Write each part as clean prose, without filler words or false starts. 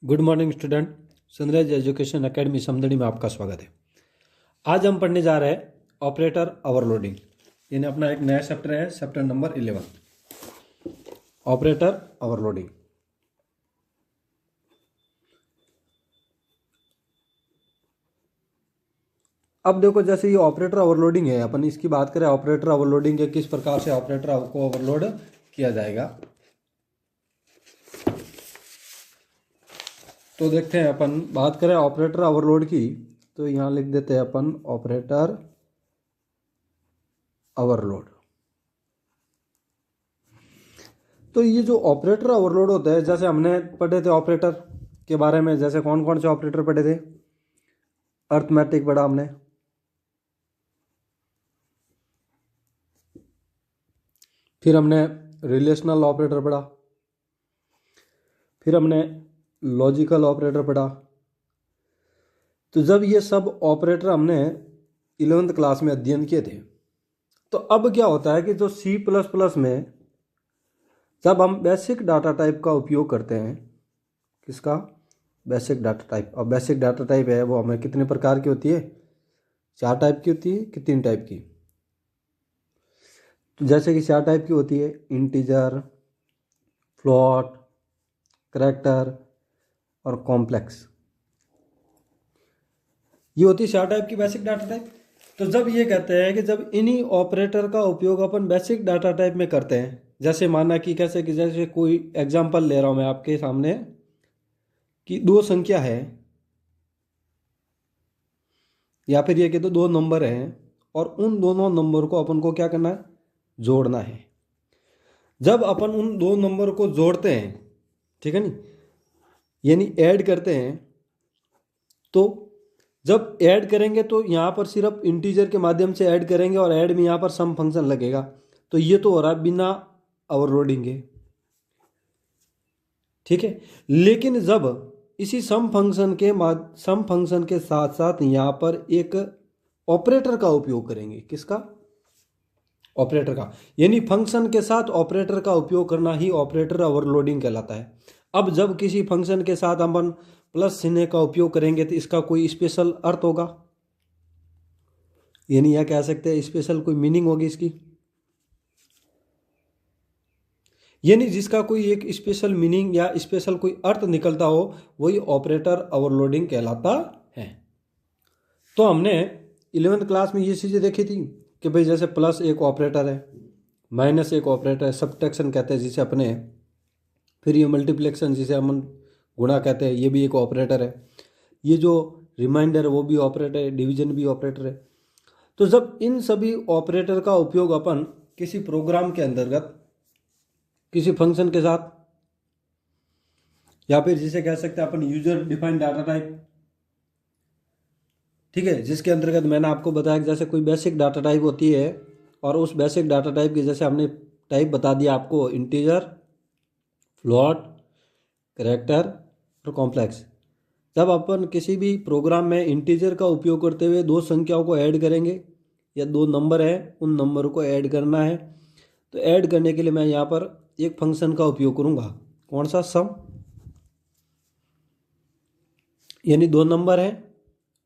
Good morning student. Sunrise education academy Samdari में आपका स्वागत है। आज हम पढ़ने जा रहे हैं ऑपरेटर ओवरलोडिंग, यानी अपना एक नया चैप्टर है, चैप्टर नंबर 11 ऑपरेटर ओवरलोडिंग। अब देखो, जैसे ये ऑपरेटर ओवरलोडिंग है, अपन इसकी बात करें ऑपरेटर ओवरलोडिंग के किस प्रकार से ऑपरेटर को ओवरलोड किया जाएगा। तो देखते हैं, अपन बात करें ऑपरेटर ओवरलोड की, तो यहाँ लिख देते हैं अपन ऑपरेटर ओवरलोड। तो ये जो ऑपरेटर ओवरलोड होता है, जैसे हमने पढ़े थे ऑपरेटर के बारे में, जैसे कौन कौन से ऑपरेटर पढ़े थे। अर्थमेटिक पढ़ा हमने, फिर हमने रिलेशनल ऑपरेटर पढ़ा, फिर हमने लॉजिकल ऑपरेटर पढ़ा। तो जब ये सब ऑपरेटर हमने 11th क्लास में अध्ययन किए थे, तो अब क्या होता है कि जो C++ में जब हम बेसिक डाटा टाइप का उपयोग करते हैं, किसका, बेसिक डाटा टाइप। और बेसिक डाटा टाइप है वो हमें कितने प्रकार की होती है, 4 टाइप की होती है कि 3 टाइप की। तो जैसे कि 4 टाइप की होती है, इंटीजर, फ्लोट, करैक्टर और कॉम्प्लेक्स। ये होती है 4 टाइप की बेसिक डाटा टाइप। तो जब ये कहते हैं कि जब इन्हीं ऑपरेटर का उपयोग अपन बेसिक डाटा टाइप में करते हैं, जैसे माना कि कैसे कि जैसे कोई एग्जांपल ले रहा हूं मैं आपके सामने कि 2 संख्या है, या फिर ये कि तो 2 नंबर हैं, और उन दोनों नंबर को अपन को क्या करना है, जोड़ना है। जब अपन उन 2 नंबर को जोड़ते हैं, ठीक है नी, यानी ऐड करते हैं, तो जब ऐड करेंगे तो यहाँ पर सिर्फ इंटीजर के माध्यम से ऐड करेंगे और ऐड में यहाँ पर सम फंक्शन लगेगा। तो ये तो हो रहा है बिना ओवरलोडिंग के, ठीक है। लेकिन जब इसी सम फंक्शन के साथ साथ यहाँ पर एक ऑपरेटर का उपयोग करेंगे, किसका, ऑपरेटर का, यानी फंक्शन के साथ ऑपरेटर का उपयोग करना ही ऑपरेटर ओवरलोडिंग कहलाता है। अब जब किसी फंक्शन के साथ अपन प्लस चिन्ह का उपयोग करेंगे तो इसका कोई स्पेशल अर्थ होगा, यानी यह कह सकते हैं स्पेशल कोई मीनिंग होगी इसकी, यानी जिसका कोई एक स्पेशल मीनिंग या स्पेशल कोई अर्थ निकलता हो, वही ऑपरेटर ओवरलोडिंग कहलाता है। तो हमने 11th क्लास में ये चीज़ें देखी थी कि भाई जैसे प्लस एक ऑपरेटर है, माइनस एक ऑपरेटर है, सब्ट्रैक्शन कहते हैं जिसे अपने, फिर ये मल्टीप्लिकेशन जिसे हम गुणा कहते हैं, ये भी एक ऑपरेटर है। ये जो रिमाइंडर है वो भी ऑपरेटर है, डिवीजन भी ऑपरेटर है। तो जब इन सभी ऑपरेटर का उपयोग अपन किसी प्रोग्राम के अंतर्गत किसी फंक्शन के साथ, या फिर जिसे कह सकते हैं अपन यूजर डिफाइंड डाटा टाइप, ठीक है, जिसके अंतर्गत मैंने आपको बताया कि जैसे कोई बेसिक डाटा टाइप होती है, और उस बेसिक डाटा टाइप की जैसे हमने टाइप बता दिया आपको, इंटीजर, फ्लोट, करैक्टर और कॉम्प्लेक्स। जब अपन किसी भी प्रोग्राम में इंटीजर का उपयोग करते हुए 2 संख्याओं को ऐड करेंगे, या 2 नंबर है उन नंबर को ऐड करना है, तो ऐड करने के लिए मैं यहाँ पर एक फंक्शन का उपयोग करूँगा, कौन सा, सम। यानी 2 नंबर है,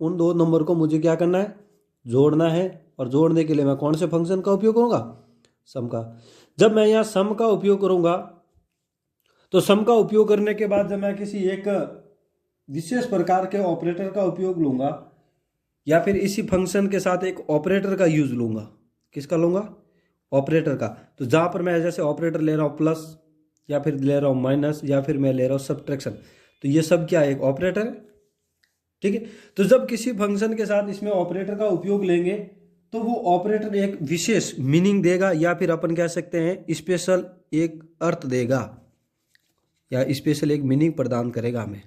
उन 2 नंबर को मुझे क्या करना है, जोड़ना है, और जोड़ने के लिए मैं कौन से फंक्शन का उपयोग करूँगा, सम का। जब मैं यहाँ सम का उपयोग करूँगा, तो सम का उपयोग करने के बाद जब मैं किसी एक विशेष प्रकार के ऑपरेटर का उपयोग लूँगा, या फिर इसी फंक्शन के साथ एक ऑपरेटर का यूज लूँगा, किसका लूँगा, ऑपरेटर का। तो जहाँ पर मैं जैसे ऑपरेटर ले रहा हूँ प्लस, या फिर ले रहा हूँ माइनस, या फिर मैं ले रहा हूँ सब्ट्रैक्शन, तो ये सब क्या है, एक ऑपरेटर है, ठीक है। तो जब किसी फंक्शन के साथ इसमें ऑपरेटर का उपयोग लेंगे, तो वो ऑपरेटर एक विशेष मीनिंग देगा, या फिर अपन कह सकते हैं स्पेशल एक अर्थ देगा, या स्पेशल एक मीनिंग प्रदान करेगा हमें,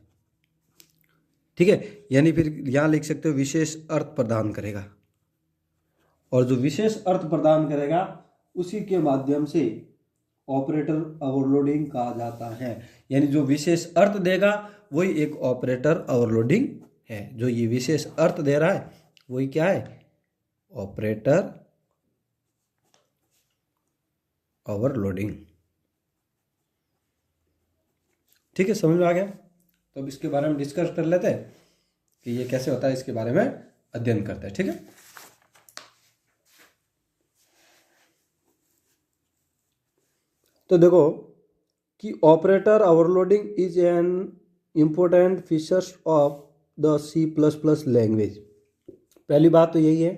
ठीक है। यानी फिर यहाँ लिख सकते हो विशेष अर्थ प्रदान करेगा, और जो विशेष अर्थ प्रदान करेगा उसी के माध्यम से ऑपरेटर ओवरलोडिंग कहा जाता है। यानी जो विशेष अर्थ देगा वही एक ऑपरेटर ओवरलोडिंग है। जो ये विशेष अर्थ दे रहा है वही क्या है, ऑपरेटर ओवरलोडिंग, ठीक है, समझ में आ गया। तो अब इसके बारे में डिस्कस कर लेते हैं कि ये कैसे होता है, इसके बारे में अध्ययन करते हैं। ठीक है, तो देखो कि operator overloading is an important features of the C++ language. पहली बात तो यही है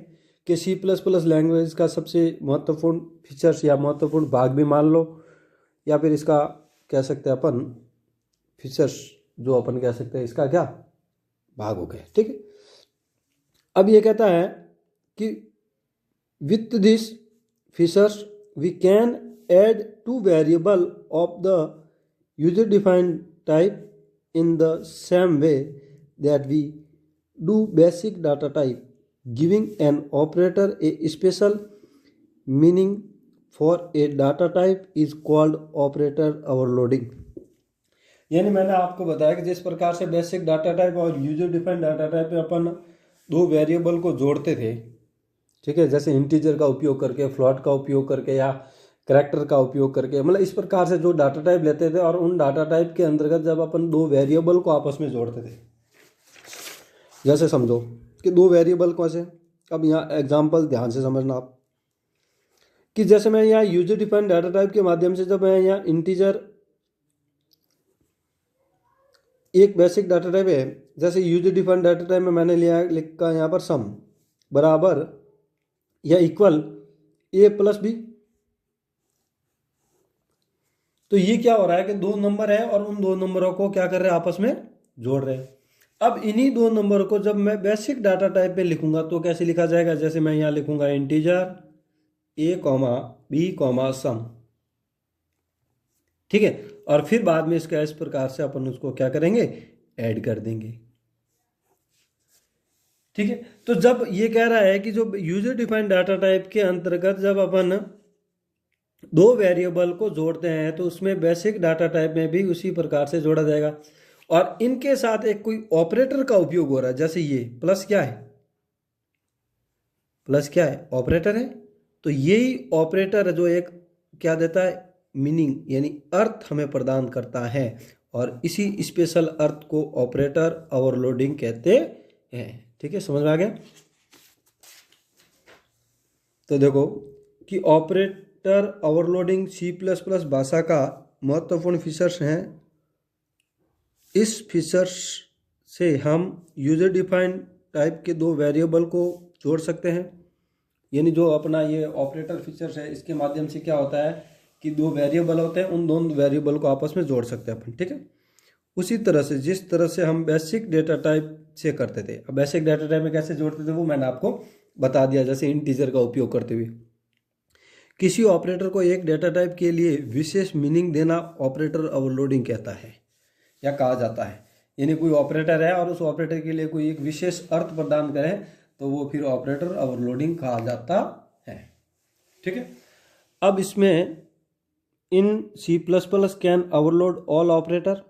कि C++ लैंग्वेज का सबसे महत्वपूर्ण फीचर्स या महत्वपूर्ण भाग भी मान लो, या फिर इसका कह सकते हैं अपन फीचर्स, जो अपन कह सकते हैं इसका क्या भाग हो गया। ठीक है, अब ये कहता है कि with this features we can add two variable of the user defined type in the same way that we do basic data type, giving an operator a special meaning for a data type is called operator overloading। यानी मैंने आपको बताया कि जिस प्रकार से basic data type और user defined data type में अपन दो वेरिएबल को जोड़ते थे, ठीक है, जैसे इंटीजर का उपयोग करके, फ्लॉट का उपयोग करके या करैक्टर का उपयोग करके, मतलब इस प्रकार से जो डाटा टाइप लेते थे और उन डाटा टाइप के अंतर्गत जब अपन दो वेरिएबल को आपस में जोड़ते थे, जैसे समझो कि दो वेरिएबल कौन से, अब यहाँ एग्जांपल ध्यान से समझना आप, कि जैसे मैं यहाँ यूजर डिफाइंड डाटा टाइप के माध्यम से जब मैं यहाँ इंटीजर एक बेसिक डाटा टाइप है, जैसे यूजर डिफाइंड डाटा टाइप में मैंने लिखा यहाँ पर सम बराबर या इक्वल a+b, तो ये क्या हो रहा है कि दो नंबर है और उन दो नंबरों को क्या कर रहे हैं, आपस में जोड़ रहे हैं। अब इन्हीं दो नंबर को जब मैं बेसिक डाटा टाइप पे लिखूंगा तो कैसे लिखा जाएगा, जैसे मैं यहाँ लिखूंगा इंटीजर a, b, सम, ठीक है, और फिर बाद में इसका इस प्रकार से अपन उसको क्या करेंगे, ऐड कर देंगे। ठीक है, तो जब ये कह रहा है कि जो यूजर डिफाइंड डाटा टाइप के अंतर्गत जब अपन दो वेरिएबल को जोड़ते हैं तो उसमें बेसिक डाटा टाइप में भी उसी प्रकार से जोड़ा जाएगा, और इनके साथ एक कोई ऑपरेटर का उपयोग हो रहा है, जैसे ये प्लस क्या है, प्लस क्या है, ऑपरेटर है, तो यही ऑपरेटर है जो एक क्या देता है, मीनिंग यानी अर्थ हमें प्रदान करता है, और इसी स्पेशल अर्थ को ऑपरेटर ओवरलोडिंग कहते हैं। ठीक है, समझ में आ गया। तो देखो कि ऑपरेटर ओवरलोडिंग C++ भाषा का महत्वपूर्ण फीचर्स हैं। इस फीचर्स से हम यूजर डिफाइंड टाइप के दो वेरिएबल को जोड़ सकते हैं, यानी जो अपना ये ऑपरेटर फीचर्स है इसके माध्यम से क्या होता है कि दो वेरिएबल होते हैं, उन दोनों वेरिएबल को आपस में जोड़ सकते हैं अपन। ठीक है, उसी तरह से जिस तरह से हम बेसिक डेटा टाइप से करते थे, अब बेसिक डेटा टाइप में कैसे जोड़ते थे वो मैंने आपको बता दिया, जैसे इंटीजर का उपयोग करते हुए। किसी ऑपरेटर को एक डेटा टाइप के लिए विशेष मीनिंग देना ऑपरेटर ओवरलोडिंग कहता है या कहा जाता है, यानी कोई ऑपरेटर है और उस ऑपरेटर के लिए कोई एक विशेष अर्थ प्रदान करे तो वो फिर ऑपरेटर ओवरलोडिंग कहा जाता है। ठीक है, अब इसमें इन C++ can overload all operator,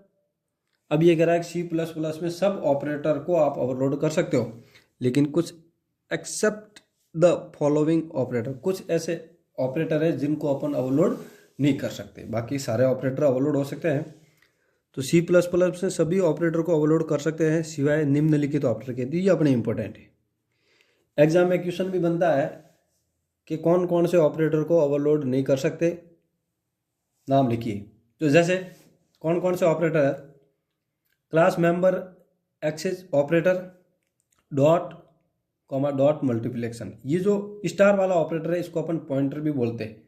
अब ये कह रहा है कि C++ में सब ऑपरेटर को आप ओवरलोड कर सकते हो, लेकिन कुछ एक्सेप्ट द फॉलोइंग ऑपरेटर, कुछ ऐसे ऑपरेटर है जिनको अपन ओवरलोड नहीं कर सकते, बाकी सारे ऑपरेटर ओवरलोड हो सकते हैं। तो C++ में सभी ऑपरेटर को ओवरलोड कर सकते हैं सिवाय निम्नलिखित ऑपरेटर के, ये अपने इंपॉर्टेंट है। एग्जाम में क्वेश्चन भी बनता है कि कौन कौन से ऑपरेटर को ओवरलोड नहीं कर सकते, नाम लिखिए। तो जैसे कौन कौन से ऑपरेटर है, class member access operator, dot comma dot multiplication, ये जो स्टार वाला ऑपरेटर है इसको अपन पॉइंटर भी बोलते हैं।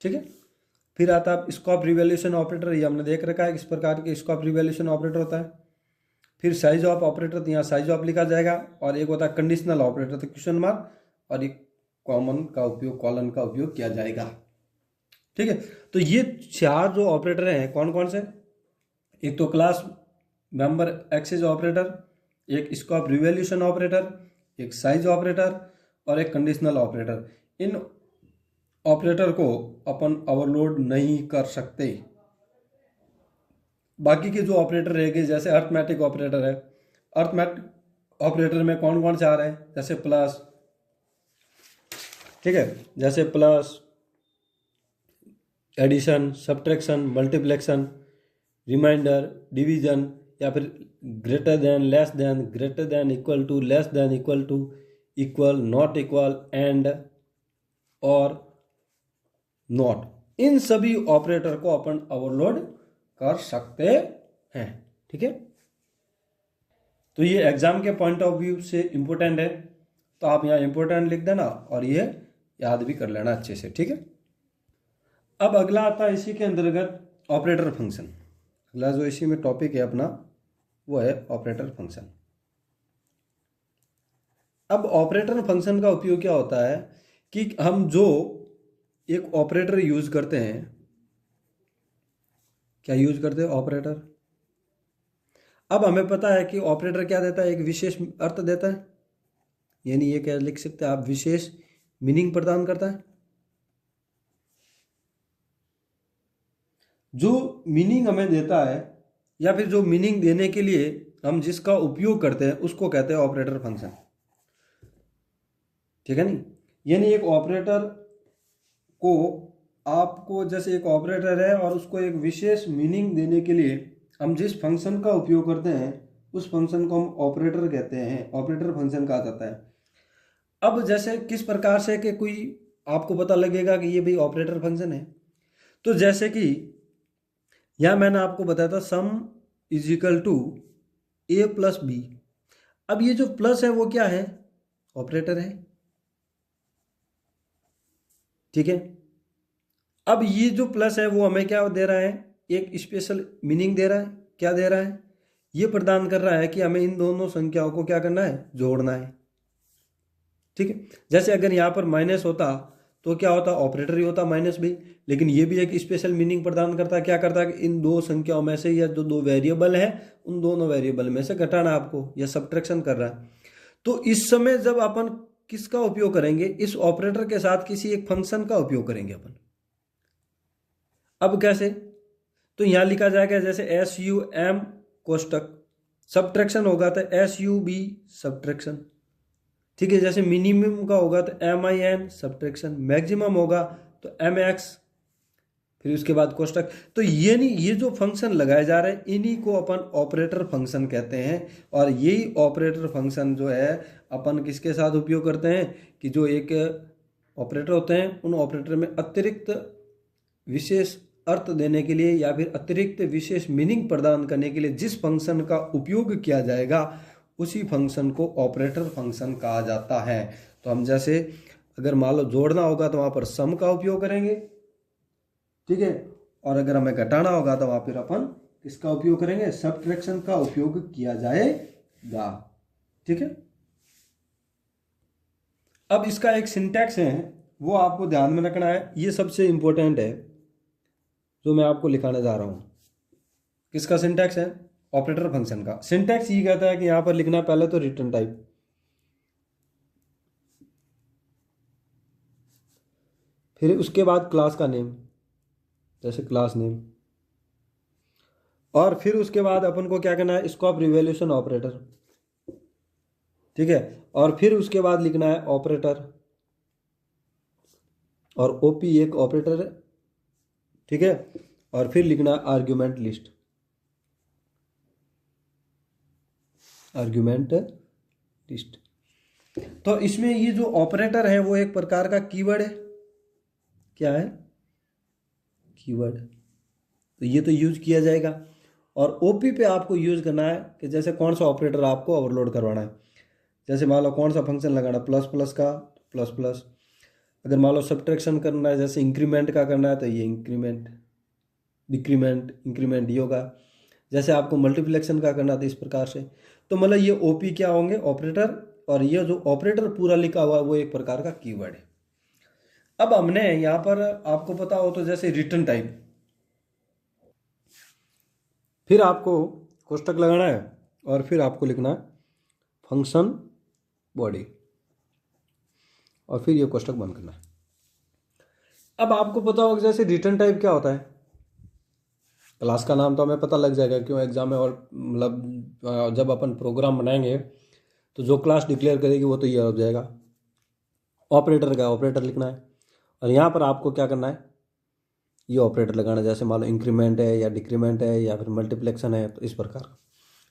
ठीक है, फिर आता है स्कोप रिवैल्यूएशन ऑपरेटर, ये हमने देख रखा है किस प्रकार के स्कोप रिवैल्यूएशन ऑपरेटर होता है। फिर साइज ऑफ ऑपरेटर, तो यहाँ साइज ऑफ लिखा जाएगा, और एक होता है कंडीशनल ऑपरेटर, तो क्वेश्चन मार्क, और एक कॉमन का उपयोग, कॉलन का उपयोग किया जाएगा। ठीक है, तो ये चार जो ऑपरेटर हैं कौन कौन से, एक तो क्लास मेंबर एक्सेस ऑपरेटर, एक स्कोप रिवैल्यूएशन ऑपरेटर, एक साइज ऑपरेटर और एक कंडीशनल ऑपरेटर। इन ऑपरेटर को अपन ओवरलोड नहीं कर सकते। बाकी के जो ऑपरेटर रहेंगे, जैसे अर्थमेटिक ऑपरेटर है, अर्थमेटिक ऑपरेटर में कौन कौन से आ रहे हैं, जैसे प्लस, ठीक है, जैसे plus, addition, subtraction, multiplication, reminder, division, या फिर greater than, less than, greater than, equal to, less than, equal to, equal, not equal, and, और नॉट, इन सभी ऑपरेटर को अपन ओवरलोड कर सकते हैं। ठीक है, तो ये एग्जाम के पॉइंट ऑफ व्यू से इंपॉर्टेंट है, तो आप यहाँ इंपॉर्टेंट लिख देना और ये याद भी कर लेना अच्छे से। ठीक है, अब अगला आता है इसी के अंतर्गत ऑपरेटर फंक्शन। अगला जो इसी में टॉपिक है अपना वो है ऑपरेटर फंक्शन। अब ऑपरेटर फंक्शन का उपयोग क्या होता है कि हम जो एक ऑपरेटर यूज करते हैं, क्या यूज करते हैं ऑपरेटर। अब हमें पता है कि ऑपरेटर क्या देता है, एक विशेष अर्थ देता है, यानी ये क्या लिख सकते हैं आप, विशेष मीनिंग प्रदान करता है। जो मीनिंग हमें देता है या फिर जो मीनिंग देने के लिए हम जिसका उपयोग करते हैं उसको कहते हैं ऑपरेटर फंक्शन। ठीक है नहीं, यानी एक ऑपरेटर को आपको, जैसे एक ऑपरेटर है और उसको एक विशेष मीनिंग देने के लिए हम जिस फंक्शन का उपयोग करते हैं उस फंक्शन को हम ऑपरेटर कहते हैं, ऑपरेटर फंक्शन कहा जाता है। अब जैसे किस प्रकार से कि कोई आपको पता लगेगा कि ये भी ऑपरेटर फंक्शन है, तो जैसे कि यहां मैंने आपको बताया था sum is equal to a plus b. अब ये जो प्लस है वो क्या है, ऑपरेटर है। ठीक है, अब ये जो प्लस है वो हमें क्या दे रहा है, एक स्पेशल मीनिंग दे रहा है। क्या दे रहा है, ये प्रदान कर रहा है कि हमें इन दोनों संख्याओं को क्या करना है, जोड़ना है। ठीक है, जैसे अगर यहाँ पर माइनस होता तो क्या होता, ऑपरेटर ही होता माइनस भी, लेकिन ये भी एक स्पेशल मीनिंग प्रदान करता है। क्या करता है कि इन दो संख्याओं में से या जो दो वेरिएबल है उन दोनों वेरिएबल में से घटाना आपको, या सब्ट्रैक्शन कर रहा है। तो इस समय जब अपन किसका उपयोग करेंगे, इस ऑपरेटर के साथ किसी एक फंक्शन का उपयोग करेंगे अपन। अब कैसे, तो यहां लिखा जाएगा जैसे SUM कोष्टक, सब्ट्रैक्शन होगा तो SUB सब्ट्रैक्शन। ठीक है, जैसे मिनिमम का होगा तो MIN सब्ट्रैक्शन, मैक्सिमम होगा तो MX, फिर उसके बाद कोष्टक। तो ये नहीं, ये जो फंक्शन लगाए जा रहे हैं इन्हीं को अपन ऑपरेटर फंक्शन कहते हैं। और यही ऑपरेटर फंक्शन जो है अपन किसके साथ उपयोग करते हैं कि जो एक ऑपरेटर होते हैं उन ऑपरेटर में अतिरिक्त विशेष अर्थ देने के लिए या फिर अतिरिक्त विशेष मीनिंग प्रदान करने के लिए जिस फंक्शन का उपयोग किया जाएगा उसी फंक्शन को ऑपरेटर फंक्शन कहा जाता है। तो हम जैसे अगर मान लो जोड़ना होगा तो वहां पर सम का उपयोग करेंगे। ठीक है, और अगर हमें घटाना होगा तो वहां पर अपन किसका उपयोग करेंगे, सब्ट्रैक्शन का उपयोग किया जाएगा। ठीक है, अब इसका एक सिंटैक्स है वो आपको ध्यान में रखना है, ये सबसे इंपॉर्टेंट है जो मैं आपको लिखाने जा रहा हूं। किसका सिंटैक्स है, ऑपरेटर फंक्शन का। सिंटैक्स ये कहता है कि यहां पर लिखना पहले तो रिटर्न टाइप, फिर उसके बाद क्लास का नेम, जैसे क्लास नेम, और फिर उसके बाद अपन को क्या करना है, स्कोप रिवॉल्यूशन ऑपरेटर। ठीक है, और फिर उसके बाद लिखना है ऑपरेटर, और ओपी एक ऑपरेटर है। ठीक है, और फिर लिखना है आर्ग्यूमेंट लिस्ट, आर्ग्यूमेंट लिस्ट। तो इसमें ये जो ऑपरेटर है वो एक प्रकार का कीवर्ड है। क्या है, कीवर्ड। तो ये तो यूज किया जाएगा, और ओपी पे आपको यूज करना है कि जैसे कौन सा ऑपरेटर आपको ओवरलोड करवाना है। जैसे मान लो कौन सा फंक्शन लगाना, प्लस प्लस का प्लस प्लस। अगर मान लो सब्ट्रैक्शन करना है, जैसे इंक्रीमेंट का करना है तो ये इंक्रीमेंट, डिक्रीमेंट, इंक्रीमेंट ये होगा। जैसे आपको मल्टीप्लेक्शन का करना था इस प्रकार से। तो मतलब ये ओपी क्या होंगे, ऑपरेटर, और ये जो ऑपरेटर पूरा लिखा हुआ है वो एक प्रकार का कीवर्ड है। अब हमने यहां पर आपको पता हो तो जैसे रिटर्न टाइप, फिर आपको कोष्टक लगाना है और फिर आपको लिखना है फंक्शन बॉडी, और फिर ये कोष्टक बंद करना है। अब आपको पता होगा जैसे रिटर्न टाइप क्या होता है, क्लास का नाम तो हमें पता लग जाएगा क्यों एग्जाम में, और मतलब जब अपन प्रोग्राम बनाएंगे तो जो क्लास डिक्लेयर करेगी वो तो ये हो जाएगा। ऑपरेटर का ऑपरेटर लिखना है, और यहाँ पर आपको क्या करना है, ये ऑपरेटर लगाना है। जैसे मान लो इंक्रीमेंट है या डिक्रीमेंट है या फिर मल्टीप्लेक्शन है, तो इस प्रकार।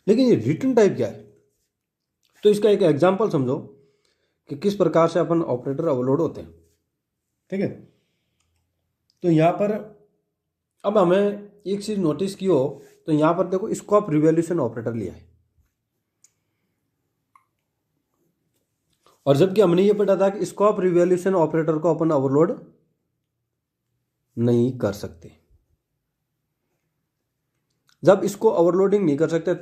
लेकिन ये रिटर्न टाइप क्या है? तो इसका एक एग्जाम्पल समझो कि किस प्रकार से अपन ऑपरेटर ओवरलोड होते हैं। ठीक है, तो यहाँ पर अब हमें एक चीज नोटिस की हो तो यहाँ पर देखो स्कोप रिवॉल्यूशन ऑपरेटर लिया है, और जबकि हमने ये पढ़ा था कि स्कोप रिवॉल्यूशन ऑपरेटर को अपन ओवरलोड नहीं कर सकते। जब इसको ओवरलोडिंग नहीं कर सकते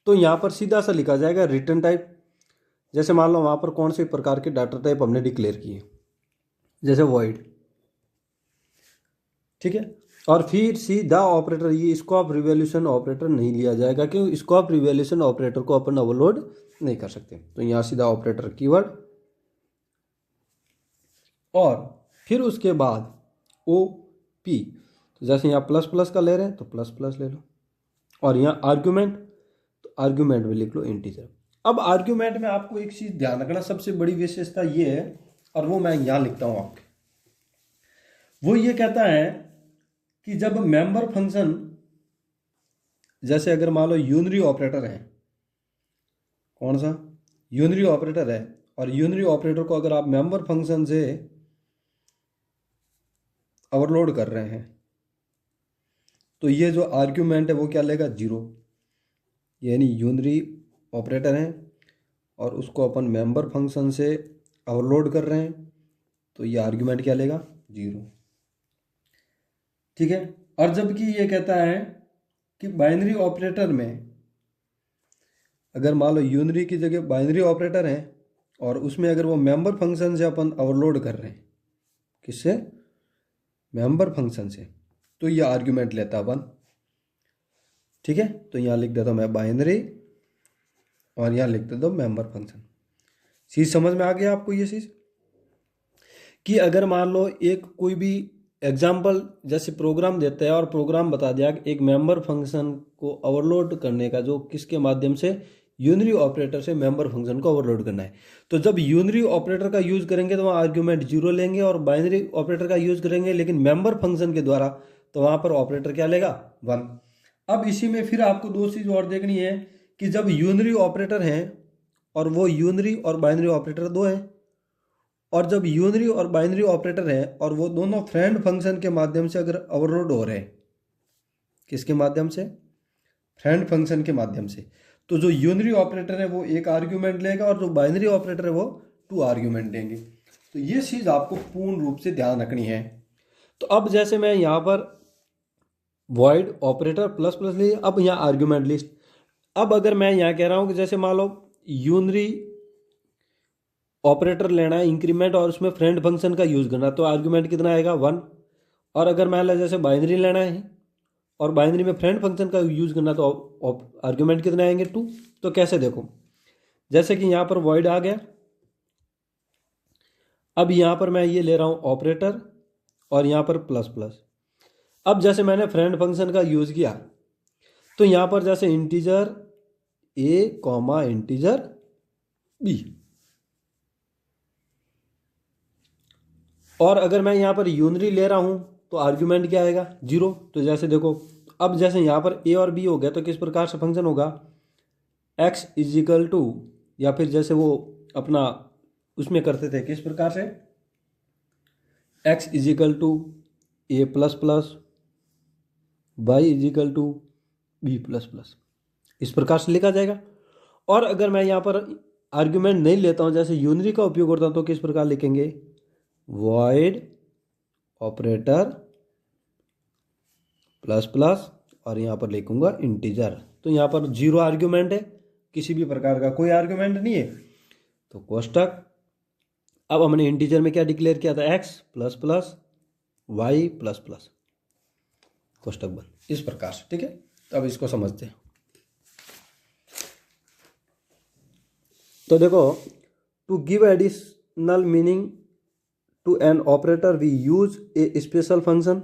तो यहां पर सीधा सा लिखा जाएगा रिटर्न टाइप। जैसे मान लो वहां पर कौन से प्रकार के डाटा टाइप हमने डिक्लेयर किए, जैसे वॉइड। ठीक है, और फिर सीधा ऑपरेटर, ये स्कोप रिवॉल्यूशन ऑपरेटर नहीं लिया जाएगा क्योंकि स्कोप रिवॉल्यूशन ऑपरेटर को अपन ओवरलोड नहीं कर सकते। तो यहां सीधा ऑपरेटर कीवर्ड, और फिर उसके बाद ओ पी। तो जैसे यहाँ प्लस प्लस का ले रहे हैं तो प्लस प्लस ले लो, और यहाँ आर्ग्यूमेंट, तो आर्ग्यूमेंट में लिख लो इंटीजर। अब आर्ग्यूमेंट में आपको एक चीज ध्यान रखना, सबसे बड़ी विशेषता ये है, और वो मैं यहां लिखता हूं आपके, वो ये कहता है कि जब मेंबर फंक्शन, जैसे अगर मान लो यूनरी ऑपरेटर है, कौन सा यूनरी ऑपरेटर है, और यूनरी ऑपरेटर को अगर आप मेंबर फंक्शन से ओवरलोड कर रहे हैं तो ये जो आर्ग्यूमेंट है वो क्या लेगा, 0। यानी यूनरी ऑपरेटर है और उसको अपन मेंबर फंक्शन से ओवरलोड कर रहे हैं तो ये आर्ग्यूमेंट क्या लेगा, 0। ठीक है, और जबकि ये कहता है कि बाइनरी ऑपरेटर में अगर मान लो यूनरी की जगह बाइनरी ऑपरेटर है और उसमें अगर वो मेंबर फंक्शन से अपन ओवरलोड कर रहे हैं, किससे, मेंबर फंक्शन से, तो ये आर्ग्यूमेंट लेता अपन। ठीक है, तो यहाँ लिख देता हूँ मैं बाइनरी, और यहाँ लिख देता हूँ मेंबर फंक्शन। चीज समझ में आ गया आपको ये चीज, कि अगर मान लो एक कोई भी एग्जाम्पल जैसे प्रोग्राम देता है और प्रोग्राम बता दिया कि एक मेंबर फंक्शन को ओवरलोड करने का, जो किसके माध्यम से, यूनरी ऑपरेटर से मेंबर फंक्शन को ओवरलोड करना है। तो जब यूनरी ऑपरेटर का यूज करेंगे तो वहाँ आर्ग्यूमेंट 0 लेंगे, और बाइनरी ऑपरेटर का यूज करेंगे लेकिन मेंबर फंक्शन के द्वारा, तो वहाँ पर ऑपरेटर क्या लेगा, 1। अब इसी में फिर आपको दो चीज और देखनी है कि जब यूनरी ऑपरेटर है और वो यूनरी और बाइनरी ऑपरेटर दो है, और जब यूनरी और बाइनरी ऑपरेटर है और वो दोनों फ्रेंड फंक्शन के माध्यम से अगर ओवरलोड हो रहे हैं, किसके माध्यम से, फ्रेंड फंक्शन के माध्यम से, तो जो यूनरी ऑपरेटर है वो एक आर्ग्यूमेंट लेगा और जो बाइनरी ऑपरेटर है वो 2 आर्ग्यूमेंट देंगे। तो ये चीज आपको पूर्ण रूप से ध्यान रखनी है। तो अब जैसे मैं यहाँ पर वॉइड ऑपरेटर प्लस प्लस लिए, अब यहाँ आर्ग्यूमेंट लिस्ट। अब अगर मैं यहाँ कह रहा हूँ कि जैसे मान लो यूनरी ऑपरेटर लेना है इंक्रीमेंट और उसमें फ्रेंड फंक्शन का यूज करना, तो आर्ग्यूमेंट कितना आएगा, 1। और अगर मान लो जैसे बाइनरी लेना है और बाइनरी में फ्रेंड फंक्शन का यूज करना, तो आर्ग्यूमेंट कितने आएंगे, 2। तो कैसे देखो, जैसे कि यहाँ पर वॉइड आ गया, अब यहाँ पर मैं ये ले रहा हूँ ऑपरेटर और यहाँ पर प्लस प्लस। अब जैसे मैंने फ्रेंड फंक्शन का यूज किया तो यहाँ पर जैसे integer a comma integer B, और अगर मैं यहाँ पर यूनरी ले रहा हूँ तो आर्ग्यूमेंट क्या आएगा, 0। तो जैसे देखो, अब जैसे यहाँ पर ए और बी हो गया तो किस प्रकार से फंक्शन होगा, x इजिकल टू, या फिर जैसे वो अपना उसमें करते थे किस प्रकार से, x equal to a plus plus, y equal to b plus plus, इस प्रकार से लिखा जाएगा। और अगर मैं यहाँ पर आर्ग्यूमेंट नहीं लेता हूँ, जैसे यूनरी का उपयोग करता हूँ, तो किस प्रकार लिखेंगे, वॉइड ऑपरेटर प्लस प्लस, और यहाँ पर लिखूंगा इंटीजर। तो यहाँ पर 0 आर्ग्यूमेंट है, किसी भी प्रकार का कोई आर्ग्यूमेंट नहीं है, तो कोष्टक। अब हमने इंटीजर में क्या डिक्लेयर किया था, x plus plus y plus plus, कोष्टक बंद, इस प्रकार से। ठीक है, तो अब इसको समझते हैं। तो देखो, to give additional meaning to an operator we use a special function,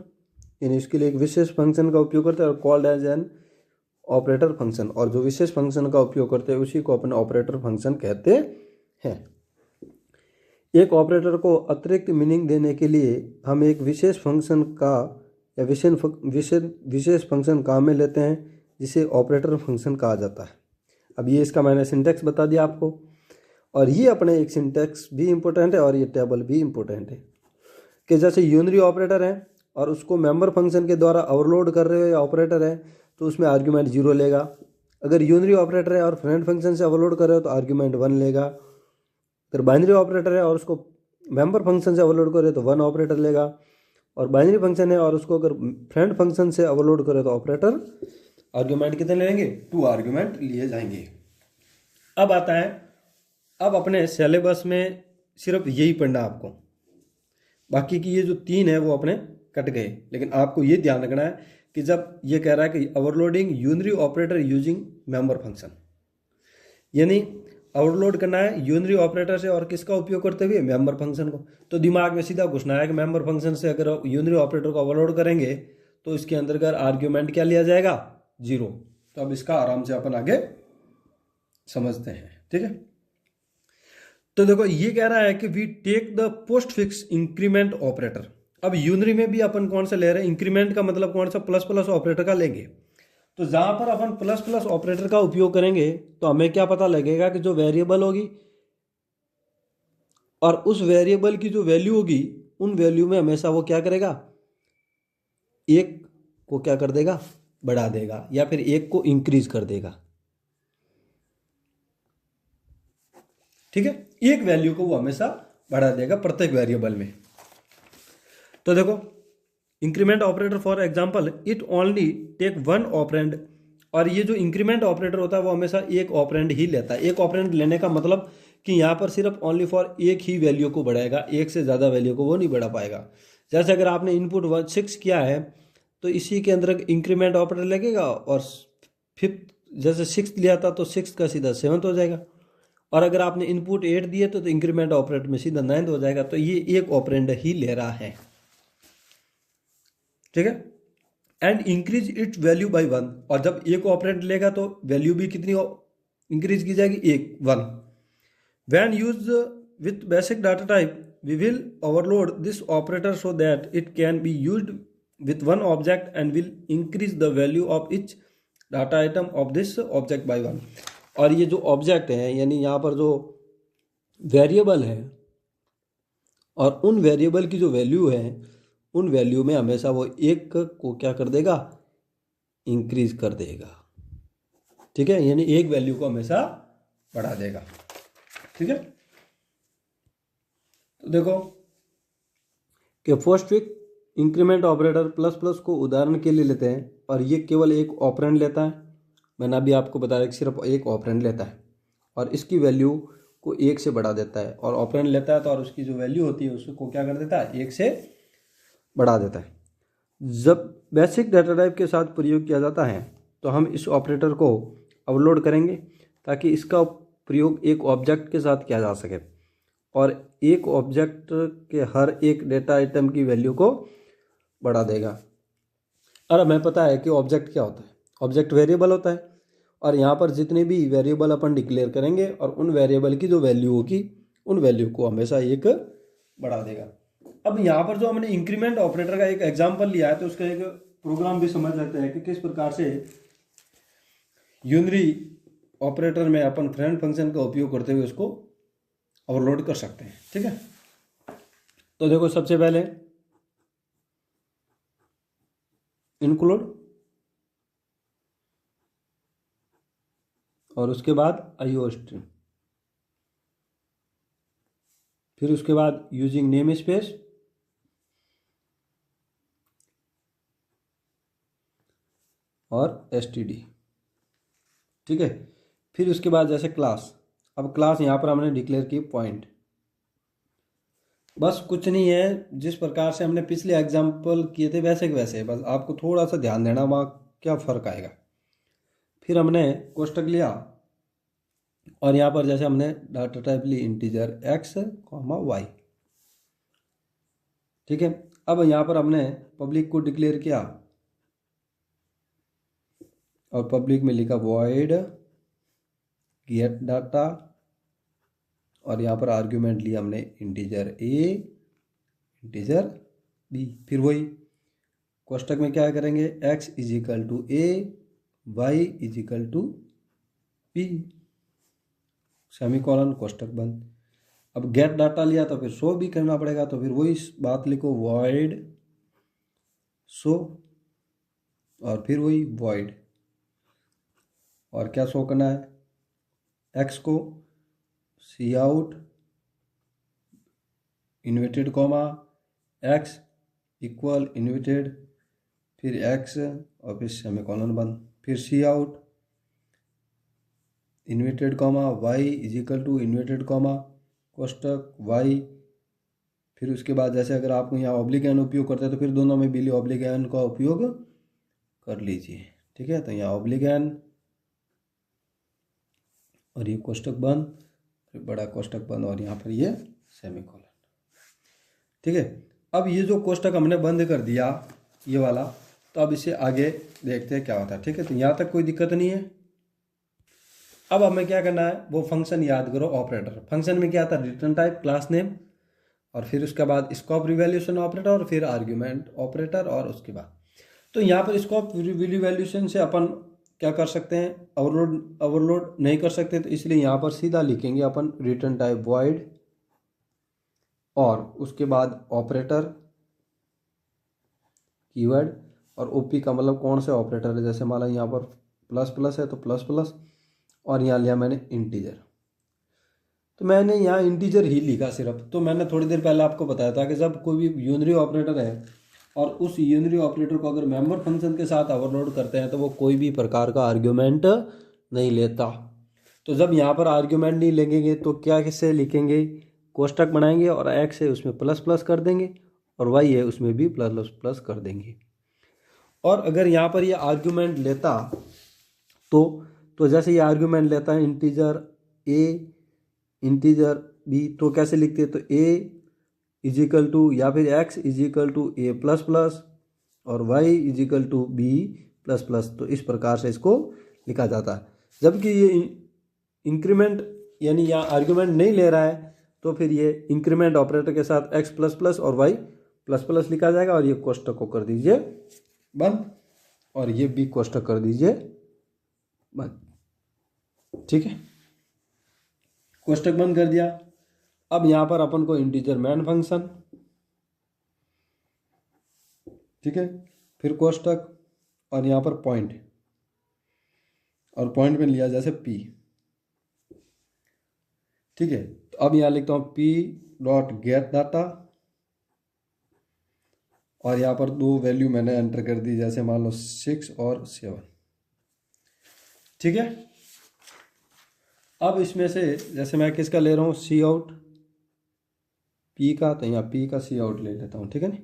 यानी इसके लिए एक विशेष फंक्शन का उपयोग करते हैं, और called as an operator function, और जो विशेष फंक्शन का उपयोग करते हैं उसी को अपन ऑपरेटर फंक्शन कहते हैं। एक ऑपरेटर को अतिरिक्त मीनिंग देने के लिए हम एक विशेष फंक्शन का या विशेष फंक्शन काम में लेते हैं, जिसे ऑपरेटर फंक्शन कहा जाता है। अब ये इसका मैंने सिंटैक्स बता दिया आपको, और ये अपने एक सिंटैक्स भी इम्पोर्टेंट है और ये टेबल भी इम्पोर्टेंट है कि जैसे यूनरी ऑपरेटर है और उसको मेंबर फंक्शन के द्वारा ओवरलोड कर रहे हो या ऑपरेटर है तो उसमें आर्ग्यूमेंट 0 लेगा। अगर यूनरी ऑपरेटर है और फ्रेंड फंक्शन से ओवरलोड कर रहे हो तो आर्ग्यूमेंट 1 लेगा। अगर बाइनरी ऑपरेटर है और उसको मेंबर फंक्शन से ओवरलोड कर रहे हो तो 1 ऑपरेटर लेगा, और बाइनरी फंक्शन है और उसको अगर फ्रेंड फंक्शन से ओवरलोड करे तो ऑपरेटर आर्ग्यूमेंट कितने लेंगे, 2 आर्ग्यूमेंट लिए जाएंगे। अब आता है, अब अपने सिलेबस में सिर्फ यही पढ़ना आपको, बाकी की ये जो 3 है वो अपने कट गए। लेकिन आपको ये ध्यान रखना है कि जब ये कह रहा है कि overloading unary operator using member function, यानी ओवरलोड करना है यूनरी ऑपरेटर से और किसका उपयोग करते हुए, मेंबर फंक्शन को। तो दिमाग में सीधा घुसना है कि मेंबर फंक्शन से अगर यूनरी ऑपरेटर को ओवरलोड करेंगे तो इसके अंदर का आर्ग्यूमेंट क्या लिया जाएगा, 0। तो अब इसका आराम से अपन आगे समझते हैं, ठीक है। तो देखो ये कह रहा है कि we take the postfix increment operator. अब यूनरी में भी अपन कौन सा ले रहे हैं, इंक्रीमेंट का मतलब कौन सा, प्लस प्लस ऑपरेटर का लेंगे। तो जहां पर अपन प्लस प्लस ऑपरेटर का उपयोग करेंगे तो हमें क्या पता लगेगा कि जो वेरिएबल होगी और उस वेरिएबल की जो वैल्यू होगी उन वैल्यू में हमेशा वो क्या करेगा, 1 को क्या कर देगा, बढ़ा देगा, या फिर 1 को इंक्रीज कर देगा, ठीक है। एक वैल्यू को वो हमेशा बढ़ा देगा प्रत्येक वेरिएबल में। तो देखो increment operator for example it only take 1 operand, और ये जो इंक्रीमेंट ऑपरेटर होता है वो हमेशा 1 ऑपरेंड ही लेता है। 1 ऑपरेंड लेने का मतलब कि यहाँ पर सिर्फ ओनली फॉर 1 ही वैल्यू को बढ़ाएगा, 1 से ज़्यादा वैल्यू को वो नहीं बढ़ा पाएगा। जैसे अगर आपने इनपुट 6 किया है तो इसी के अंदर इंक्रीमेंट ऑपरेटर लगेगा, और 5th जैसे 6th लिया था तो 6th का सीधा 7th हो जाएगा, और अगर आपने इनपुट 8 दिए तो इंक्रीमेंट ऑपरेटर में सीधा 9th हो जाएगा। तो ये 1 ऑपरेंड ही ले रहा है, ठीक है। And increase its value by 1, और जब 1 ऑपरेंड लेगा तो वैल्यू भी कितनी इंक्रीज की जाएगी, 1 when use with basic data type we will overload this operator so that it can be used with 1 object and will increase the value of each data item of this object by 1। और ये जो object है यानी यहाँ पर जो variable है और उन वेरिएबल की जो वैल्यू है उन वैल्यू में हमेशा वो 1 को क्या कर देगा, इंक्रीज कर देगा, ठीक है। यानी 1 वैल्यू को हमेशा बढ़ा देगा, ठीक है। तो देखो कि postfix increment operator plus plus को उदाहरण के लिए लेते हैं, और ये केवल 1 ऑपरेंड लेता है। मैंने अभी आपको बताया कि सिर्फ 1 ऑपरेंड लेता है और इसकी वैल्यू को 1 से बढ़ा देता है, और ऑपरेंड लेता है तो और उसकी जो वैल्यू होती है उसको क्या कर देता है, 1 से बढ़ा देता है। जब बेसिक डाटा टाइप के साथ प्रयोग किया जाता है तो हम इस ऑपरेटर को ओवरलोड करेंगे ताकि इसका प्रयोग एक ऑब्जेक्ट के साथ किया जा सके, और एक ऑब्जेक्ट के हर एक डेटा आइटम की वैल्यू को बढ़ा देगा। और हमें पता है कि ऑब्जेक्ट क्या होता है, ऑब्जेक्ट वेरिएबल होता है, और यहाँ पर जितने भी वेरिएबल अपन डिक्लेयर करेंगे और उन वेरिएबल की जो वैल्यू होगी उन वैल्यू को हमेशा 1 बढ़ा देगा। अब यहाँ पर जो हमने इंक्रीमेंट ऑपरेटर का एक एग्जांपल लिया है तो उसका एक प्रोग्राम भी समझ लेते हैं कि किस प्रकार से यूनरी ऑपरेटर में अपन फ्रेंड फंक्शन का उपयोग करते हुए उसको ओवरलोड कर सकते हैं, ठीक है। तो देखो सबसे पहले इंक्लूड, और उसके बाद आईओ स्ट्रिंग, फिर उसके बाद यूजिंग नेम स्पेस, और एसटीडी, ठीक है। फिर उसके बाद जैसे क्लास, अब क्लास यहाँ पर हमने डिक्लेयर की पॉइंट, बस कुछ नहीं है, जिस प्रकार से हमने पिछले एग्जाम्पल किए थे वैसे के वैसे, बस आपको थोड़ा सा ध्यान देना वहाँ क्या फ़र्क आएगा। फिर हमने कोष्टक लिया और यहाँ पर जैसे हमने डाटा टाइप ली इंटीजर x, y, ठीक है। अब यहाँ पर हमने पब्लिक को डिक्लेयर किया और पब्लिक में लिखा void गेट डाटा, और यहाँ पर आर्ग्यूमेंट लिया हमने इंटीजर a, इंटीजर b। फिर वही कोष्टक में क्या करेंगे, x is equal to a, y is equal to p, semicolon कोष्टक बंद। अब गेट डाटा लिया तो फिर शो भी करना पड़ेगा, तो फिर वही बात लिखो, वॉइड शो, और फिर वही वॉइड, और क्या शो करना है, एक्स को cout inverted comma x equal inverted, फिर एक्स और फिर सेमीकोलन बंद, फिर cout inverted comma y is equal to inverted comma कोष्टक वाई, फिर उसके बाद जैसे अगर आप यहाँ ऑब्लिगेन उपयोग करते हैं तो फिर दोनों में बिली ऑब्लिगेन का उपयोग कर लीजिए, ठीक है। तो यहाँ ऑब्लिगेन और ये कोष्टक बंद, फिर बड़ा कोष्टक बंद, और यहाँ पर ये सेमीकोलन, ठीक है। अब ये जो कोष्टक हमने बंद कर दिया ये वाला, तो अब इसे आगे देखते हैं क्या होता है, ठीक है। तो यहाँ तक कोई दिक्कत नहीं है। अब हमें क्या करना है, वो फंक्शन याद करो, ऑपरेटर। फंक्शन में क्या था, रिटर्न टाइप, क्लास नेम, और फिर उसके बाद स्कोप रिवैल्यूएशन ऑपरेटर, और फिर आर्ग्यूमेंट ऑपरेटर, और उसके बाद तो यहाँ पर स्कोप रिवैल्यूएशन से अपन क्या कर सकते हैं, ओवरलोड नहीं कर सकते, तो इसलिए यहाँ पर सीधा लिखेंगे अपन रिटर्न टाइप वॉइड, और उसके बाद ऑपरेटर कीवर्ड, और ओपी का मतलब कौन से ऑपरेटर है, जैसे मान लो यहाँ पर प्लस प्लस है तो प्लस प्लस, और यहाँ लिया मैंने इंटीजर, तो मैंने यहाँ इंटीजर ही लिखा सिर्फ। तो मैंने थोड़ी देर पहले आपको बताया था कि जब कोई भी यूनरी ऑपरेटर है और उस यूनरी ऑपरेटर को अगर मेंबर फंक्शन के साथ ओवरलोड करते हैं तो वो कोई भी प्रकार का आर्ग्यूमेंट नहीं लेता। तो जब यहाँ पर आर्ग्यूमेंट नहीं लेंगे तो क्या किससे लिखेंगे, कोष्टक बनाएंगे, और एक्स है उसमें प्लस प्लस कर देंगे, और वाई है उसमें भी प्लस प्लस कर देंगे। और अगर यहाँ पर ये आर्ग्यूमेंट लेता तो जैसे ये आर्ग्यूमेंट लेता है इंटीजर ए इंटीजर बी, तो कैसे लिखते हैं, तो ए इज इक्वल टू, या फिर x is equal to a plus plus, और y is equal to b plus plus. तो इस प्रकार से इसको लिखा जाता है। जबकि ये इंक्रीमेंट यानी यहाँ आर्ग्यूमेंट नहीं ले रहा है, तो फिर ये इंक्रीमेंट ऑपरेटर के साथ एक्स प्लस प्लस और वाई प्लस प्लस लिखा जाएगा, और ये कोष्टक को कर दीजिए बंद, और ये भी कोष्टक कर दीजिए बंद, ठीक है। कोष्टक बंद कर दिया। अब यहाँ पर अपन को इंटीजर मैन फंक्शन, ठीक है, फिर कोष्टक, और यहाँ पर पॉइंट, और पॉइंट में लिया जैसे पी, ठीक है। तो अब यहाँ लिखता हूँ पी डॉट गेट डाटा, और यहाँ पर दो वैल्यू मैंने एंटर कर दी, जैसे मान लो 6 और 7, ठीक है। अब इसमें से जैसे मैं किसका ले रहा हूँ, सी आउट पी का, तो यहाँ पी का सी आउट ले लेता हूँ, ठीक है ना।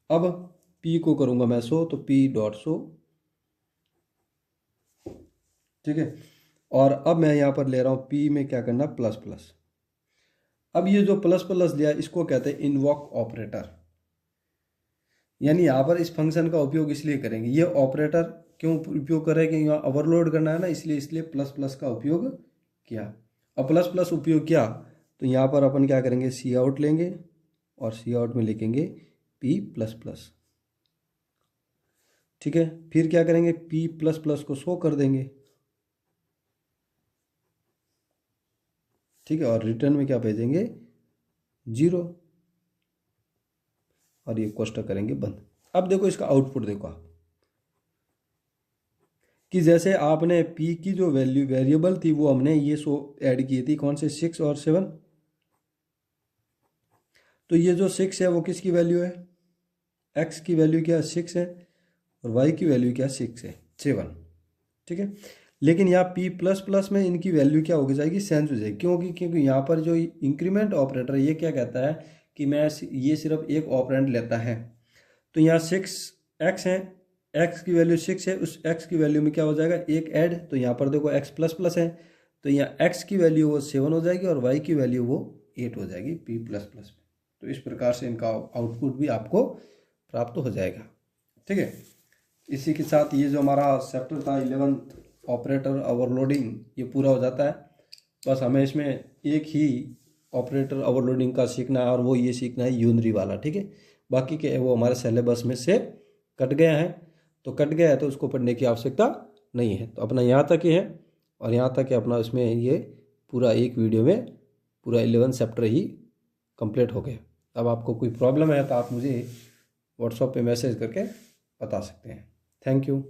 अब पी को करूँगा मैं शो, तो पी डॉट शो, ठीक है। और अब मैं यहाँ पर ले रहा हूँ पी में क्या करना, प्लस प्लस। अब ये जो प्लस प्लस लिया इसको कहते हैं इन्वॉक ऑपरेटर, यानी यहाँ पर इस फंक्शन का उपयोग इसलिए करेंगे, ये ऑपरेटर क्यों उपयोग करेंगे, यहाँ ओवरलोड करना है ना, इसलिए प्लस प्लस का उपयोग किया। अब प्लस प्लस उपयोग किया तो यहाँ पर अपन क्या करेंगे, सी आउट लेंगे, और सी आउट में लिखेंगे पी प्लस प्लस, ठीक है। फिर क्या करेंगे, पी प्लस प्लस को शो कर देंगे, ठीक है, और रिटर्न में क्या भेजेंगे, 0, और ये कोष्टक करेंगे बंद। अब देखो इसका आउटपुट देखो आप, कि जैसे आपने p की जो वैल्यू वेरिएबल थी वो हमने ये सो ऐड की थी, कौन से 6 और 7, तो ये जो 6 है वो किसकी वैल्यू है, x की वैल्यू क्या 6 है, और y की वैल्यू क्या 6 है 7, ठीक है। लेकिन यहाँ p प्लस प्लस में इनकी वैल्यू क्या हो जाएगी, चेंज हो जाएगी, क्योंकि यहाँ पर जो इंक्रीमेंट ऑपरेटर ये क्या कहता है कि मैं ये सिर्फ एक ऑपरेंड लेता है। तो यहाँ 6x है, x की वैल्यू 6 है, उस x की वैल्यू में क्या हो जाएगा, एक ऐड, तो यहाँ पर देखो x प्लस प्लस है, तो यहाँ x की वैल्यू वो 7 हो जाएगी, और y की वैल्यू वो 8 हो जाएगी p प्लस प्लस में। तो इस प्रकार से इनका आउटपुट भी आपको प्राप्त हो जाएगा, ठीक है। इसी के साथ ये जो हमारा चैप्टर था 11th ऑपरेटर ओवरलोडिंग, ये पूरा हो जाता है। बस हमें इसमें एक ही ऑपरेटर ओवरलोडिंग का सीखना है, और वो ये सीखना है यूनरी वाला, ठीक है। बाकी के वो हमारे सिलेबस में से कट गया है। तो कट गया है तो उसको पढ़ने की आवश्यकता नहीं है। तो अपना यहाँ तक ही है और यहाँ तक ही अपना इसमें ये पूरा एक वीडियो में पूरा 11 चैप्टर ही कंप्लीट हो गया। अब आपको कोई प्रॉब्लम है तो आप मुझे व्हाट्सएप पे मैसेज करके बता सकते हैं। Thank you.